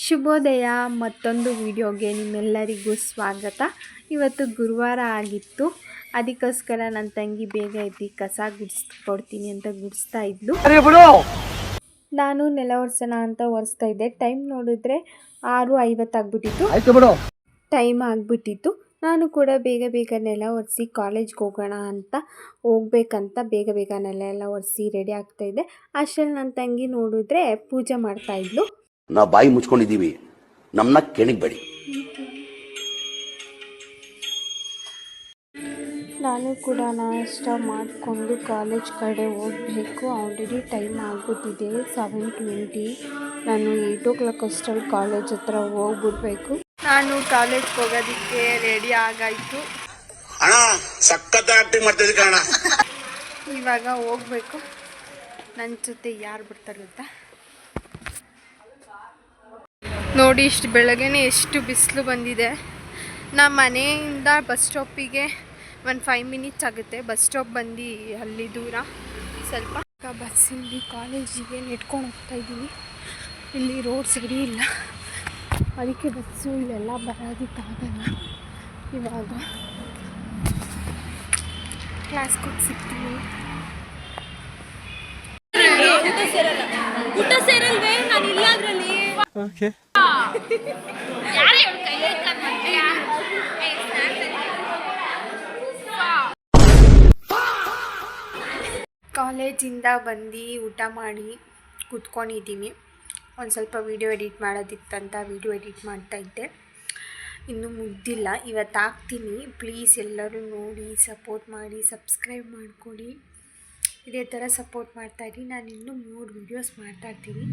ಶುಭೋದಯ. ಮತ್ತೊಂದು ವಿಡಿಯೋಗೆ ನಿಮ್ಮೆಲ್ಲರಿಗೂ ಸ್ವಾಗತ. ಇವತ್ತು ಗುರುವಾರ ಆಗಿತ್ತು, ಅದಕ್ಕೋಸ್ಕರ ನನ್ನ ತಂಗಿ ಬೇಗ ಎದ್ದು ಕಸ ಗುಡಿಸ್ಕೊಡ್ತೀನಿ ಅಂತ ಗುಡಿಸ್ತಾ ಇದ್ಲು. ನಾನು ನೆಲ ಒರೆಸೋಣ ಅಂತ ಒರೆಸ್ತಾ ಇದ್ದೆ. ಟೈಮ್ ನೋಡಿದ್ರೆ 6:50 ಆಗಿಬಿಟ್ಟಿತ್ತು. ಟೈಮ್ ಆಗಿಬಿಟ್ಟಿತ್ತು. ನಾನು ಕೂಡ ಬೇಗ ನೆಲ ಒರೆಸಿ ಕಾಲೇಜ್ಗೆ ಹೋಗೋಣ ಅಂತ ಹೋಗ್ಬೇಕಂತ ಬೇಗ ನೆಲ ಎಲ್ಲ ಒರೆಸಿ ರೆಡಿ ಆಗ್ತಾಯಿದ್ದೆ. ಅಷ್ಟರಲ್ಲಿ ನನ್ನ ತಂಗಿ ನೋಡಿದ್ರೆ ಪೂಜೆ ಮಾಡ್ತಾಯಿದ್ಲು. ನಾವು ಬಾಯಿ ಮುಚ್ಕೊಂಡಿದ್ದೀವಿ, ನಮ್ಮನ್ನ ಕೆಣಗಬೇಡಿ. ನಾನು ಕೂಡ ನಾಷ್ಟ ಮಾಡಿಕೊಂಡು ಕಾಲೇಜ್ ಕಡೆ ಹೋಗಬೇಕು. ಆಲ್ರೆಡಿ ಟೈಮ್ ಆಗಿಬಿಟ್ಟಿದೆ 7:20. ನಾನು 8 o'clock ಅಷ್ಟರಲ್ಲಿ ಕಾಲೇಜ್ ಹತ್ರ ಹೋಗ್ಬಿಡ್ಬೇಕು. ನಾನು ಕಾಲೇಜ್ಗೆ ಹೋಗೋದಕ್ಕೆ ರೆಡಿ ಆಗಾಯಿತು. ಇವಾಗ ಹೋಗ್ಬೇಕು. ನನ್ನ ಜೊತೆ ಯಾರು ಬರ್ತಾರೆ ಅಂತ ನೋಡಿ. ಇಷ್ಟು ಬೆಳಗ್ಗೆನೇ ಎಷ್ಟು ಬಿಸಿಲು ಬಂದಿದೆ. ನಮ್ಮ ಮನೆಯಿಂದ ಬಸ್ ಸ್ಟಾಪಿಗೆ ಒಂದು 5 minutes ಆಗುತ್ತೆ. ಬಸ್ ಸ್ಟಾಪ್ ಬಂದು ಅಲ್ಲಿ ದೂರ ಸ್ವಲ್ಪ. ಬಸ್ಸಿಂದ ಕಾಲೇಜಿಗೆ ನೆಟ್ಕೊಂಡು ಹೋಗ್ತಾಯಿದ್ದೀನಿ. ಇಲ್ಲಿ ರೋಡ್ ಸರಿ ಇಲ್ಲ, ಅದಕ್ಕೆ ಬಸ್ಸು ಇಲ್ಲೆಲ್ಲ ಬರೋದಕ್ಕಾಗಲ್ಲ. ಇವಾಗ ಕ್ಲಾಸ್ಗೆ ಹೋಗಿ ಸಿಗ್ತೀನಿ. ಊಟ ಸೇರಲ್ವೇ? ನಾನು ಇಲ್ಲ ಅದರಲ್ಲಿ. ಓಕೆ. ಕಾಲೇಜಿಂದ ಬಂದು ಊಟ ಮಾಡಿ ಕೂತ್ಕೊಂಡಿದ್ದೀನಿ. ಒಂದು ಸ್ವಲ್ಪ ವೀಡಿಯೋ ಎಡಿಟ್ ಮಾಡೋದಿತ್ತಂತ ವೀಡಿಯೋ ಎಡಿಟ್ ಮಾಡ್ತಾಯಿದ್ದೆ. ಇನ್ನೂ ಮುಗ್ದಿಲ್ಲ, ಇವತ್ತು ಹಾಕ್ತೀನಿ. ಪ್ಲೀಸ್ ಎಲ್ಲರೂ ನೋಡಿ ಸಪೋರ್ಟ್ ಮಾಡಿ, ಸಬ್ಸ್ಕ್ರೈಬ್ ಮಾಡ್ಕೊಳ್ಳಿ. ಇದೇ ಥರ ಸಪೋರ್ಟ್ ಮಾಡ್ತಾಯಿರಿ. ನಾನು ಇನ್ನೂ 3 ವೀಡಿಯೋಸ್ ಮಾಡ್ತಾಯಿರ್ತೀನಿ.